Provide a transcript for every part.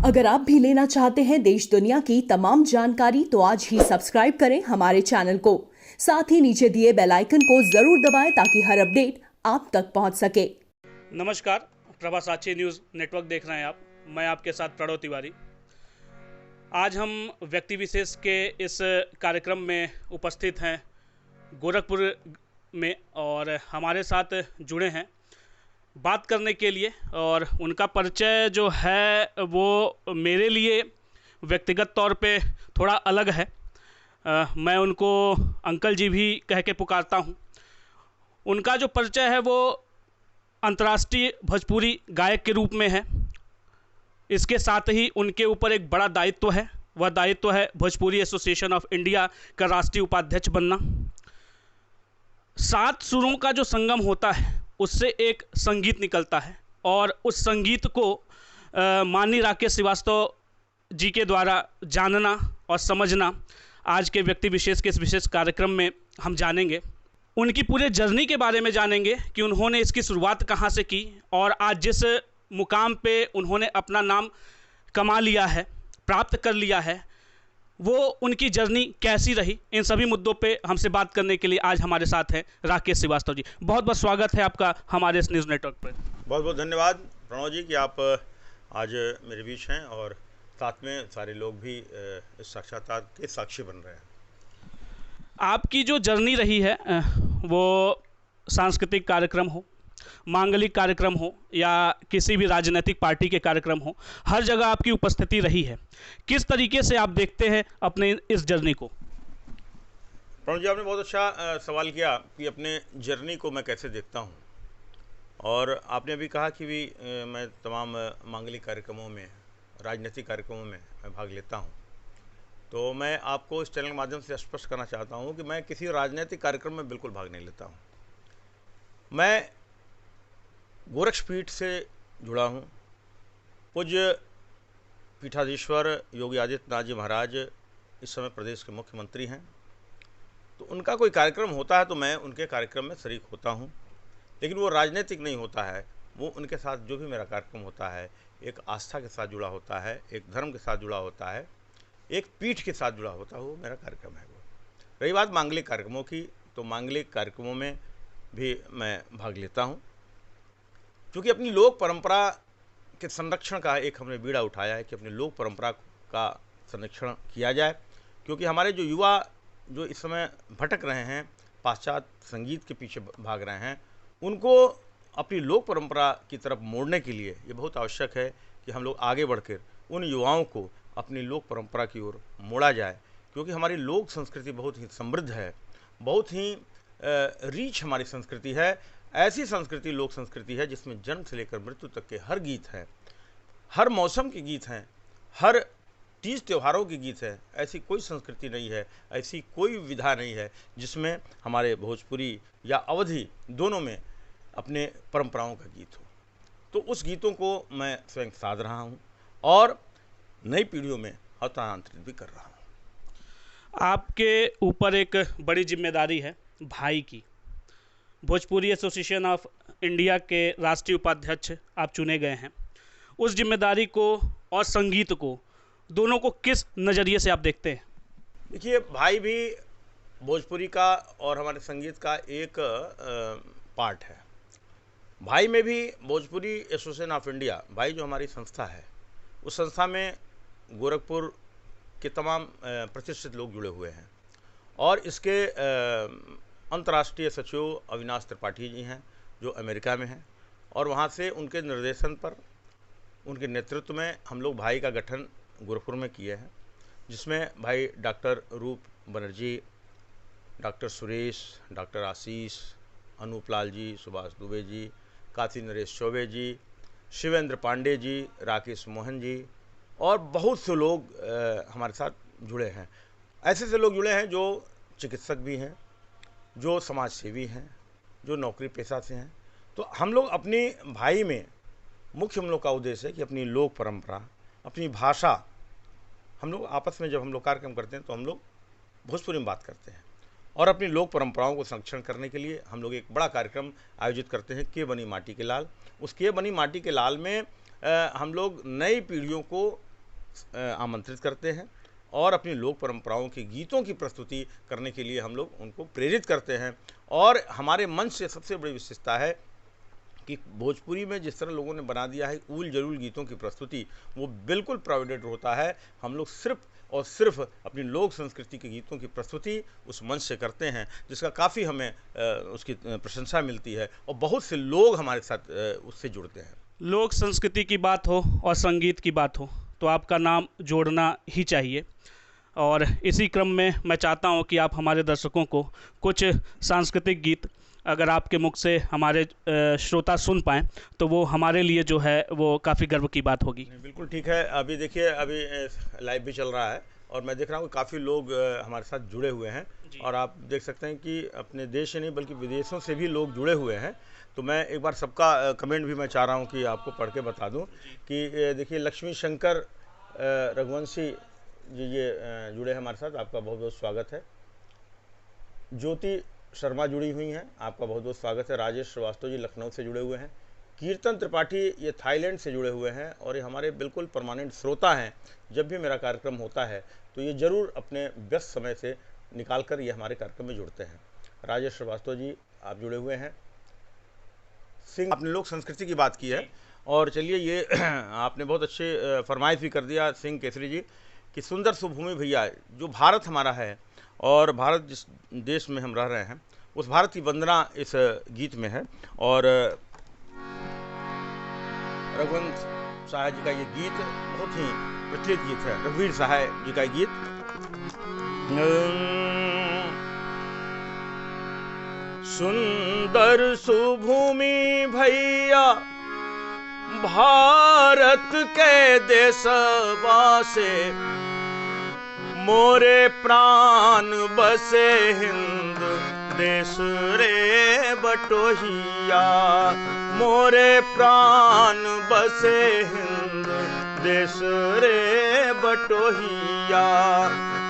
अगर आप भी लेना चाहते हैं देश दुनिया की तमाम जानकारी तो आज ही सब्सक्राइब करें हमारे चैनल को। साथ ही नीचे दिए बेल आइकन को जरूर दबाएं ताकि हर अपडेट आप तक पहुंच सके। नमस्कार, प्रभा साक्षी न्यूज़ नेटवर्क देख रहे हैं आप। मैं आपके साथ प्रणव तिवारी। आज हम व्यक्ति विशेष के इस कार्यक्रम में उपस्थित हैं गोरखपुर में और हमारे साथ जुड़े हैं बात करने के लिए। और उनका परिचय जो है वो मेरे लिए व्यक्तिगत तौर पे थोड़ा अलग है। मैं उनको अंकल जी भी कह के पुकारता हूँ। उनका जो परिचय है वो अंतर्राष्ट्रीय भोजपुरी गायक के रूप में है। इसके साथ ही उनके ऊपर एक बड़ा दायित्व है, वह दायित्व है भोजपुरी एसोसिएशन ऑफ इंडिया का राष्ट्रीय उपाध्यक्ष बनना। 7 सुरों का जो संगम होता है उससे एक संगीत निकलता है और उस संगीत को माननीय राकेश श्रीवास्तव जी के द्वारा जानना और समझना आज के व्यक्ति विशेष के इस विशेष कार्यक्रम में हम जानेंगे। उनकी पूरे जर्नी के बारे में जानेंगे कि उन्होंने इसकी शुरुआत कहाँ से की और आज जिस मुकाम पे उन्होंने अपना नाम कमा लिया है, प्राप्त कर लिया है, वो उनकी जर्नी कैसी रही। इन सभी मुद्दों पे हमसे बात करने के लिए आज हमारे साथ हैं राकेश श्रीवास्तव जी। बहुत बहुत स्वागत है आपका हमारे इस न्यूज़ नेटवर्क पर। बहुत बहुत धन्यवाद प्रणव जी कि आप आज मेरे बीच हैं और साथ में सारे लोग भी इस साक्षात्कार के साक्षी बन रहे हैं। आपकी जो जर्नी रही है वो सांस्कृतिक कार्यक्रम हो, मांगलिक कार्यक्रम हो या किसी भी राजनीतिक पार्टी के कार्यक्रम हो, हर जगह आपकी उपस्थिति रही है। किस तरीके से आप देखते हैं अपने इस जर्नी को? प्रणव जी, आपने बहुत अच्छा सवाल किया कि अपने जर्नी को मैं कैसे देखता हूं। और आपने अभी कहा कि भी मैं तमाम मांगलिक कार्यक्रमों में, राजनीतिक कार्यक्रमों में मैं भाग लेता हूं। तो मैं आपको इस चैनल के माध्यम से स्पष्ट करना चाहता हूं कि मैं किसी राजनीतिक कार्यक्रम में बिल्कुल भाग नहीं लेता हूं। मैं गोरक्षपीठ से जुड़ा हूँ। पूज्य पीठाधीश्वर योगी आदित्यनाथ जी महाराज इस समय प्रदेश के मुख्यमंत्री हैं। तो उनका कोई कार्यक्रम होता है तो मैं उनके कार्यक्रम में शरीक होता हूँ, लेकिन वो राजनीतिक नहीं होता है। वो उनके साथ जो भी मेरा कार्यक्रम होता है एक आस्था के साथ जुड़ा होता है, एक धर्म के साथ जुड़ा होता है, एक पीठ के साथ जुड़ा होता है, वो मेरा कार्यक्रम है। वो रही बात मांगलिक कार्यक्रमों की, तो मांगलिक कार्यक्रमों में भी मैं भाग लेता हूँ। क्योंकि अपनी लोक परंपरा के संरक्षण का एक हमने बीड़ा उठाया है कि अपनी लोक परंपरा का संरक्षण किया जाए। क्योंकि हमारे जो युवा जो इस समय भटक रहे हैं, पाश्चात्य संगीत के पीछे भाग रहे हैं, उनको अपनी लोक परंपरा की तरफ मोड़ने के लिए ये बहुत आवश्यक है कि हम लोग आगे बढ़कर उन युवाओं को अपनी लोक परंपरा की ओर मोड़ा जाए। क्योंकि हमारी लोक संस्कृति बहुत ही समृद्ध है, बहुत ही रीच हमारी संस्कृति है। ऐसी संस्कृति लोक संस्कृति है जिसमें जन्म से लेकर मृत्यु तक के हर गीत हैं, हर मौसम के गीत हैं, हर तीज त्योहारों के गीत है। ऐसी कोई संस्कृति नहीं है, ऐसी कोई विधा नहीं है जिसमें हमारे भोजपुरी या अवधी दोनों में अपने परंपराओं का गीत हो। तो उस गीतों को मैं स्वयं साध रहा हूँ और नई पीढ़ियों में हस्तांतरित भी कर रहा हूँ। आपके ऊपर एक बड़ी जिम्मेदारी है भाई की। भोजपुरी एसोसिएशन ऑफ इंडिया के राष्ट्रीय उपाध्यक्ष आप चुने गए हैं। उस जिम्मेदारी को और संगीत को, दोनों को किस नज़रिए से आप देखते हैं? देखिए, भाई भी भोजपुरी का और हमारे संगीत का एक पार्ट है। भाई में भी भोजपुरी एसोसिएशन ऑफ इंडिया, भाई जो हमारी संस्था है, उस संस्था में गोरखपुर के तमाम प्रतिष्ठित लोग जुड़े हुए हैं। और इसके अंतर्राष्ट्रीय सचिव अविनाश त्रिपाठी जी हैं जो अमेरिका में हैं, और वहाँ से उनके निर्देशन पर, उनके नेतृत्व में हम लोग भाई का गठन गोरखपुर में किए हैं, जिसमें भाई डॉक्टर रूप बनर्जी, डॉक्टर सुरेश, डॉक्टर आशीष, अनूप लाल जी, सुभाष दुबे जी, काशी नरेश चौबे जी, शिवेंद्र पांडे जी, राकेश मोहन जी और बहुत से लोग हमारे साथ जुड़े हैं। ऐसे से लोग जुड़े हैं जो चिकित्सक भी हैं, जो समाज सेवी हैं, जो नौकरी पेशा से हैं। तो हम लोग अपनी भाई में मुख्य हम लोग का उद्देश्य है कि अपनी लोक परंपरा, अपनी भाषा, हम लोग आपस में जब हम लोग कार्यक्रम करते हैं तो हम लोग भोजपुरी में बात करते हैं और अपनी लोक परंपराओं को संरक्षण करने के लिए हम लोग एक बड़ा कार्यक्रम आयोजित करते हैं, के बनी माटी के लाल। उस के बनी माटी के लाल में हम लोग नई पीढ़ियों को आमंत्रित करते हैं और अपनी लोक परंपराओं के गीतों की प्रस्तुति करने के लिए हम लोग उनको प्रेरित करते हैं। और हमारे मंच से सबसे बड़ी विशेषता है कि भोजपुरी में जिस तरह लोगों ने बना दिया है ऊल जरूल गीतों की प्रस्तुति, वो बिल्कुल प्राइवेट होता है। हम लोग सिर्फ और सिर्फ अपनी लोक संस्कृति के गीतों की प्रस्तुति उस मंच से करते हैं, जिसका काफ़ी हमें उसकी प्रशंसा मिलती है और बहुत से लोग हमारे साथ उससे जुड़ते हैं। लोक संस्कृति की बात हो और संगीत की बात हो तो आपका नाम जोड़ना ही चाहिए। और इसी क्रम में मैं चाहता हूं कि आप हमारे दर्शकों को कुछ सांस्कृतिक गीत अगर आपके मुख से हमारे श्रोता सुन पाएँ तो वो हमारे लिए जो है वो काफ़ी गर्व की बात होगी। बिल्कुल ठीक है। अभी देखिए, अभी लाइव भी चल रहा है और मैं देख रहा हूँ काफ़ी लोग हमारे साथ जुड़े हुए हैं और आप देख सकते हैं कि अपने देश से नहीं बल्कि विदेशों से भी लोग जुड़े हुए हैं। तो मैं एक बार सबका कमेंट भी मैं चाह रहा हूँ कि आपको पढ़ के बता दूँ कि देखिए, लक्ष्मी शंकर रघुवंशी जी ये जुड़े हैं हमारे साथ, आपका बहुत बहुत स्वागत है। ज्योति शर्मा जुड़ी हुई हैं, आपका बहुत बहुत स्वागत है। राजेश श्रीवास्तव जी लखनऊ से जुड़े हुए हैं। कीर्तन त्रिपाठी ये थाईलैंड से जुड़े हुए हैं और ये हमारे बिल्कुल परमानेंट श्रोता हैं। जब भी मेरा कार्यक्रम होता है तो ये ज़रूर अपने व्यस्त समय से निकाल कर ये हमारे कार्यक्रम में जुड़ते हैं। राजेश श्रीवास्तव जी आप जुड़े हुए हैं। सिंह, आपने लोक संस्कृति की बात की है और चलिए ये आपने बहुत अच्छे फरमाइश भी कर दिया सिंह केसरी जी कि सुंदर सुभूमि भैया, जो भारत हमारा है और भारत जिस देश में हम रह रहे हैं उस भारत की वंदना इस गीत में है। और रघुवंश सहाय जी का ये गीत बहुत ही प्रचलित गीत है, रघुवीर सहाय जी का गीत। सुंदर सुभूमि भैया भारत के देशवा से, मोरे प्राण बसे हिंद देश रे बटोहिया, मोरे प्राण बसे हिंद देश रे बटोहिया।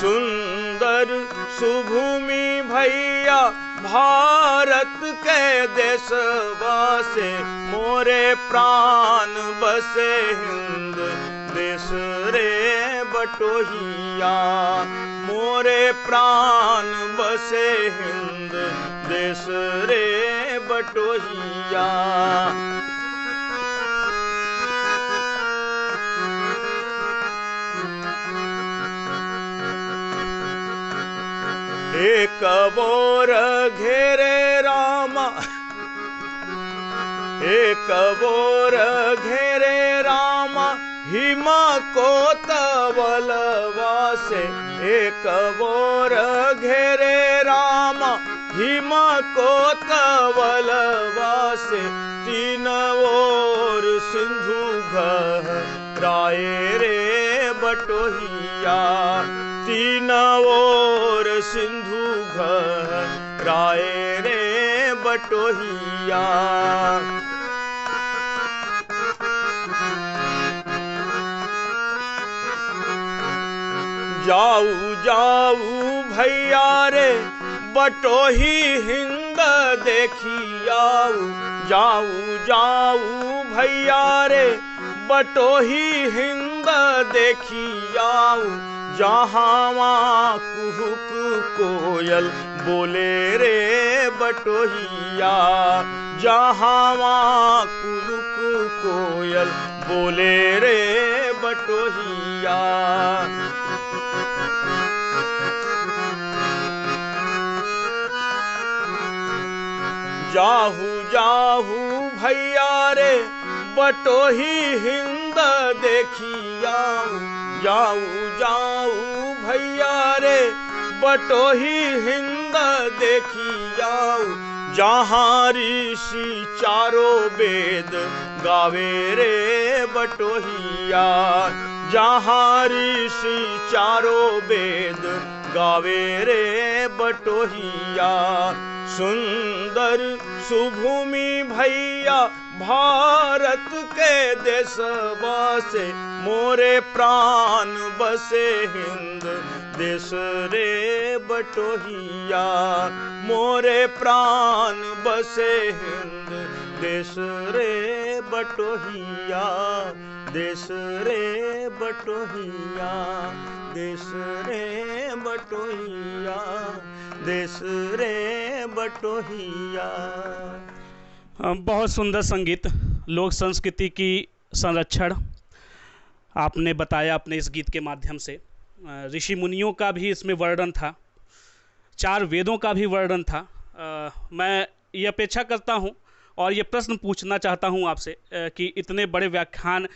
सुंदर सुभूमि भैया भारत के देशवा से, मोरे प्राण बसे हिंद देश रे बटोहिया, मोरे प्राण बसे हिंद देश रे बटोहिया। एक बोर घेरे रामा, एक बोर घेरे रामा हिमा को तवलवा से, एक बोर घेरे रामा हिमा को तवलवा से, तीन ओर सिंधु गहराए रे बटोहिया, तीन ओर सिंधु गहराए रे बटोहिया। जाऊ जाऊ भैया रे बटोही हिंद देखी आऊ, जाऊ जाऊ भैया रे बटोही हिंद देखी आऊ, जहाँ कुहुक कोयल बोले रे बटोहिया, जहाँ कुहुक कोयल बोले रे बटोहिया। जाहू जाहू भैया रे बटोही हिंद देखी आऊ, जाऊ जाऊ भैया रे बटोही हिंद देखी आऊ, जहाँ ऋषि चारों वेद गावे रे बटोहिया, जहाँ ऋषि चारों वेद गावे रे बटोहिया। सुंदर सुभूमि भैया भारत के देशवा से, मोरे प्राण बसे हिंद देश रे बटोहिया, मोरे प्राण बसे हिंद देश रे बटोहिया, देश रे बटोहिया, देश रे बटोहिया, देश रे बटोहिया। बहुत सुंदर संगीत, लोक संस्कृति की संरक्षण आपने बताया अपने इस गीत के माध्यम से। ऋषि मुनियों का भी इसमें वर्णन था, 4 वेदों का भी वर्णन था। मैं ये अपेक्षा करता हूँ और ये प्रश्न पूछना चाहता हूँ आपसे कि इतने बड़े व्याख्यान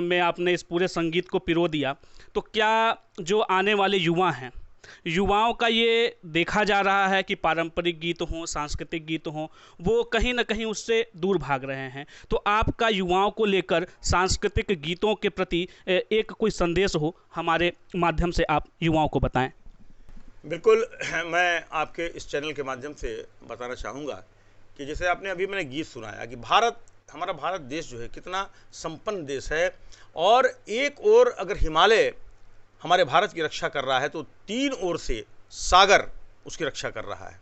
में आपने इस पूरे संगीत को पिरो दिया, तो क्या जो आने वाले युवा हैं, युवाओं का ये देखा जा रहा है कि पारंपरिक गीत हों, सांस्कृतिक गीत हों, वो कहीं ना कहीं उससे दूर भाग रहे हैं। तो आपका युवाओं को लेकर सांस्कृतिक गीतों के प्रति एक कोई संदेश हो, हमारे माध्यम से आप युवाओं को बताएं। बिल्कुल, मैं आपके इस चैनल के माध्यम से बताना चाहूँगा कि जैसे आपने अभी मैंने गीत सुनाया कि हमारा भारत देश जो है कितना संपन्न देश है, और एक ओर अगर हिमालय हमारे भारत की रक्षा कर रहा है तो 3 ओर से सागर उसकी रक्षा कर रहा है।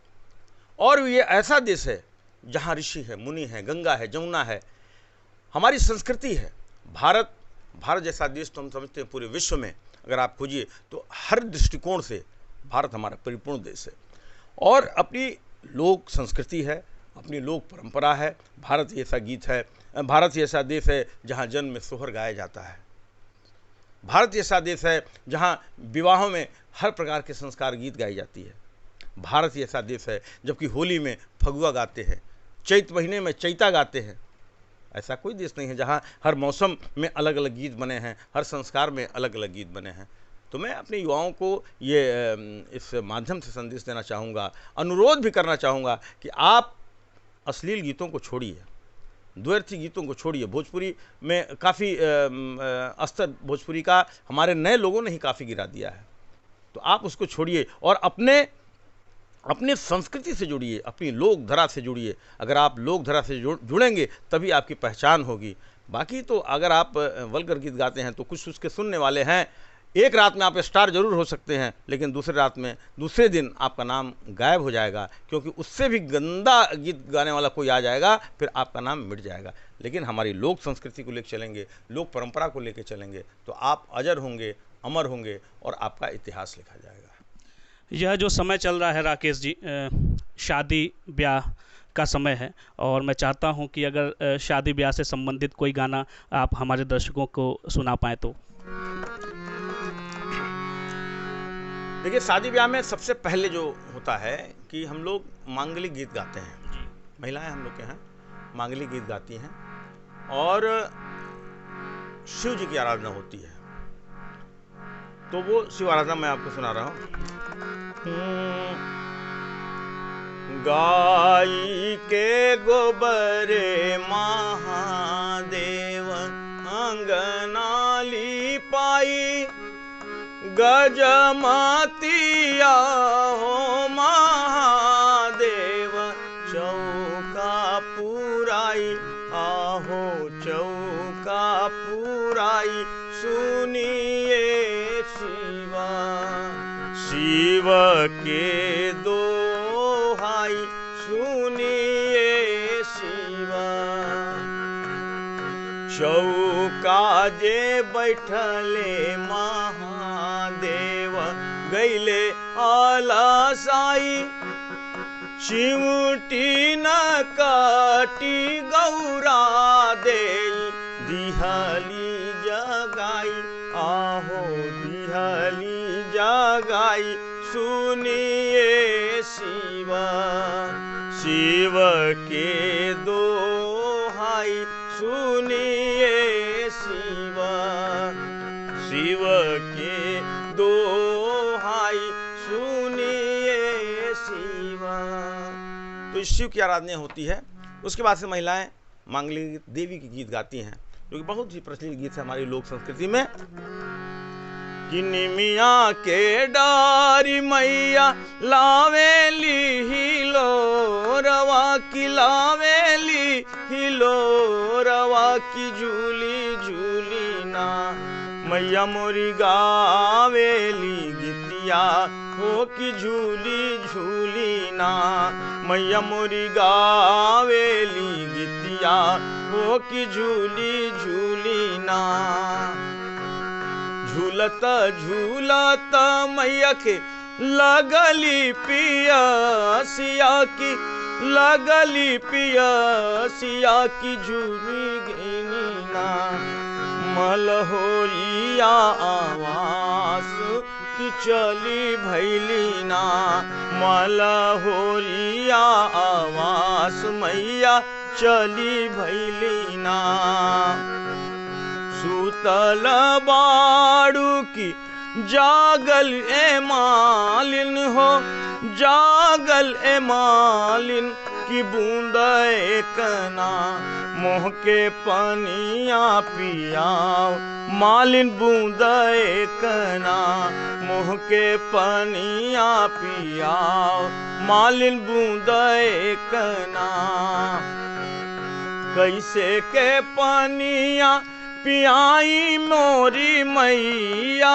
और ये ऐसा देश है जहाँ ऋषि है, मुनि है, गंगा है, जमुना है, हमारी संस्कृति है। भारत जैसा देश तो हम समझते हैं पूरे विश्व में अगर आप खोजिए तो हर दृष्टिकोण से भारत हमारा परिपूर्ण देश है, और अपनी लोक संस्कृति है, अपनी लोक परंपरा है। भारत ऐसा गीत है, भारत ऐसा देश है जहाँ जन्म में सोहर गाया जाता है। भारत ऐसा देश है जहाँ विवाहों में हर प्रकार के संस्कार गीत गाई जाती है। भारत ऐसा देश है जबकि होली में फगुआ गाते हैं, चैत महीने में चैता गाते हैं। ऐसा कोई देश नहीं है जहाँ हर मौसम में अलग अलग गीत बने हैं, हर संस्कार में अलग अलग गीत बने हैं। तो मैं अपने युवाओं को ये इस माध्यम से संदेश देना चाहूँगा, अनुरोध भी करना चाहूँगा कि आप अश्लील गीतों को छोड़िए, द्व्यर्थी गीतों को छोड़िए। भोजपुरी में काफ़ी स्तर भोजपुरी का हमारे नए लोगों ने ही काफ़ी गिरा दिया है, तो आप उसको छोड़िए और अपने संस्कृति से जुड़िए, अपनी लोक धरा से जुड़िए। अगर आप लोक धरा से जुड़ेंगे तभी आपकी पहचान होगी। बाकी तो अगर आप वल्गर गीत गाते हैं तो कुछ उसके सुनने वाले हैं, एक रात में आप स्टार जरूर हो सकते हैं, लेकिन दूसरे दिन आपका नाम गायब हो जाएगा, क्योंकि उससे भी गंदा गीत गाने वाला कोई आ जाएगा, फिर आपका नाम मिट जाएगा। लेकिन हमारी लोक संस्कृति को लेकर चलेंगे, लोक परंपरा को लेकर चलेंगे, तो आप अजर होंगे, अमर होंगे और आपका इतिहास लिखा जाएगा। यह जो समय चल रहा है राकेश जी, शादी ब्याह का समय है, और मैं चाहता हूं कि अगर शादी ब्याह से संबंधित कोई गाना आप हमारे दर्शकों को सुना पाएँ तो। देखिए, शादी ब्याह में सबसे पहले जो होता है कि हम लोग मांगलिक गीत गाते हैं। महिलाएं हम लोग के यहाँ मांगलिक गीत गाती हैं और शिव जी की आराधना होती है। तो वो शिव आराधना मैं आपको सुना रहा हूँ। गाई के गोबरे महादेव अंगना लीपाई, गजमतिया हो महादेव चौका पुराई, आहो चौका पुराई, सुनिए शिवा शिव के दोहाई, सुनिए शिवा। चौका जे बैठले महादेव गैले आलसाई, चिमटी न काटी गौरा दे दिहली जगाई, आहो दिहली जगाई, सुनिए शिवा शिव के दोहाई, सुनिए शिवा शिव के दोहाई, सुनिए शिवा। तो इस शिव की आराधना होती है। उसके बाद से महिलाएं मांगलिक देवी के गीत गाती हैं, जो कि बहुत ही प्रचलित गीत है हमारी लोक संस्कृति में। कि निमिया के डारी मैया लावेली हिलो रवा की, लावेली हिलो रवा की, झूली झूली ना मैया मोरी गावेली गीतिया हो की, झूली झूली ना मैया मोरी गावेली गीतिया हो कि झूली झूली ना। झूलत झूलत मैया के लगली पियसिया की, लगली पियसिया की झूली गिनी ना। मलहोरिया आवास की चली भैली ना। मलहोरिया आवास मैया चली भैली ना। सुतल बाड़ू की जागल ए मालिन हो, जागल ए मालिन की बूंद एकना। मोह के पनिया पियाओ मालिन बूंद एकना। मोह के पनिया पियाओ मालिन बूंद एकना। कैसे के पनिया पियाई मोरी मैया,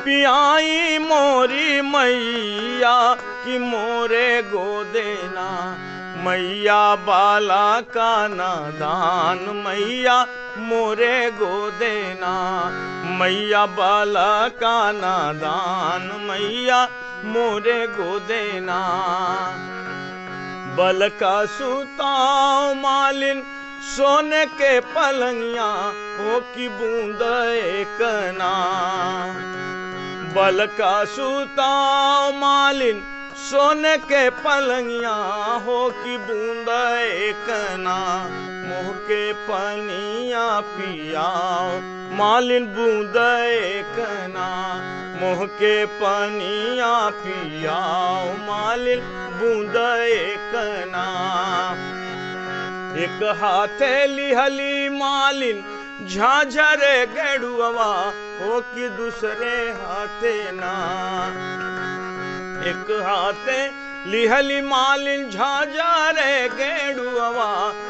पियाई मोरी मैया कि मोरे गोदेना। मैया बाला का नादान मैया मोरे गोदेना। मैया बाला का नादान मैया मोरे गोदेना। बल का सुताओ मालिन सोने के पलंगिया हो कि बूंद एकना। बल का सुताओ मालिन सोने के पलंगिया हो कि बूंद एकना। मुँह के पनिया पियाओ मालिन बूंद एकना। मुँह के पनिया पियाओ मालिन बूंद एकना। एक हाथे लिहली मालिन झांझरे गेड़ुआ हो कि दूसरे हाथे ना। एक हाथे लिहली मालिन झांझरे गेड़ुआ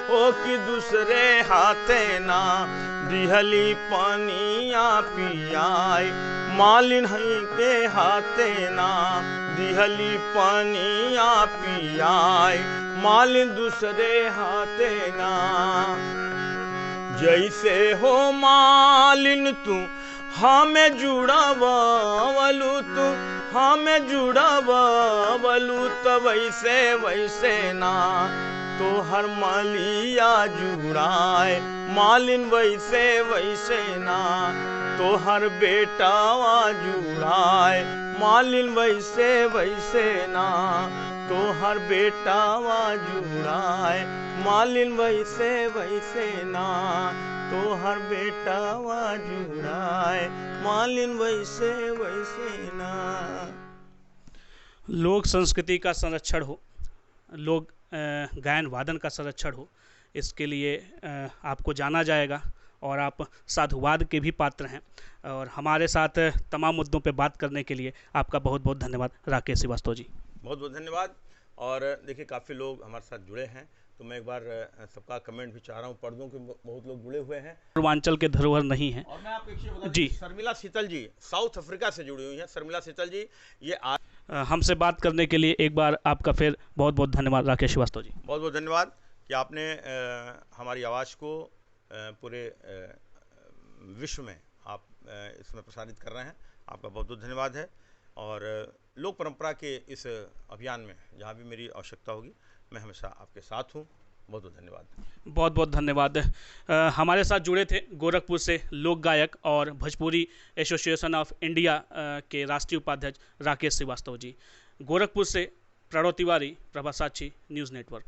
हो कि दूसरे हाथे ना। दिहली पनिया पियाई मालिन हई के हाथे ना। दिहली पनिया पियाई मालिन दूसरे हाथे ना। जैसे हो मालिन तू हमें जुड़ावलू, तू हमें जुड़ावलू तो वैसे वैसे ना। तो हर मालिया जुड़ाए मालिन वैसे वैसे ना। तो हर बेटावा जुड़ाए मालिन वैसे वैसे ना। तो हर बेटावा जुड़ाए मालिन वैसे वैसे ना। तो हर बेटावा जुड़ाए मालिन वैसे वैसे ना। लोक संस्कृति का संरक्षण हो, लोक गायन वादन का संरक्षण हो, इसके लिए आपको जाना जाएगा और आप साधुवाद के भी पात्र हैं। और हमारे साथ तमाम मुद्दों पे बात करने के लिए आपका बहुत बहुत धन्यवाद राकेश श्रीवास्तव जी। बहुत बहुत धन्यवाद। और देखिए काफ़ी लोग हमारे साथ जुड़े हैं, तो मैं एक बार सबका कमेंट भी चाह रहा हूँ पढ़ दूँ कि बहुत लोग जुड़े हुए हैं। पूर्वांचल के धरोहर नहीं है। और मैं आपको एक चीज़ बता दूं, जी, शर्मिला शीतल जी साउथ अफ्रीका से जुड़ी हुई हैं। शर्मिला शीतल जी ये हमसे बात करने के लिए एक बार आपका फिर बहुत बहुत धन्यवाद राकेश श्रीवास्तव जी। बहुत बहुत धन्यवाद कि आपने हमारी आवाज़ को पूरे विश्व में आप इसमें प्रसारित कर रहे हैं। आपका बहुत बहुत धन्यवाद है। और लोक परंपरा के इस अभियान में जहाँ भी मेरी आवश्यकता होगी मैं हमेशा आपके साथ हूँ। बहुत बहुत धन्यवाद। बहुत बहुत धन्यवाद। हमारे साथ जुड़े थे गोरखपुर से लोक गायक और भोजपुरी एसोसिएशन ऑफ इंडिया के राष्ट्रीय उपाध्यक्ष राकेश श्रीवास्तव जी। गोरखपुर से प्रणव तिवारी, प्रभा साक्षी न्यूज़ नेटवर्क।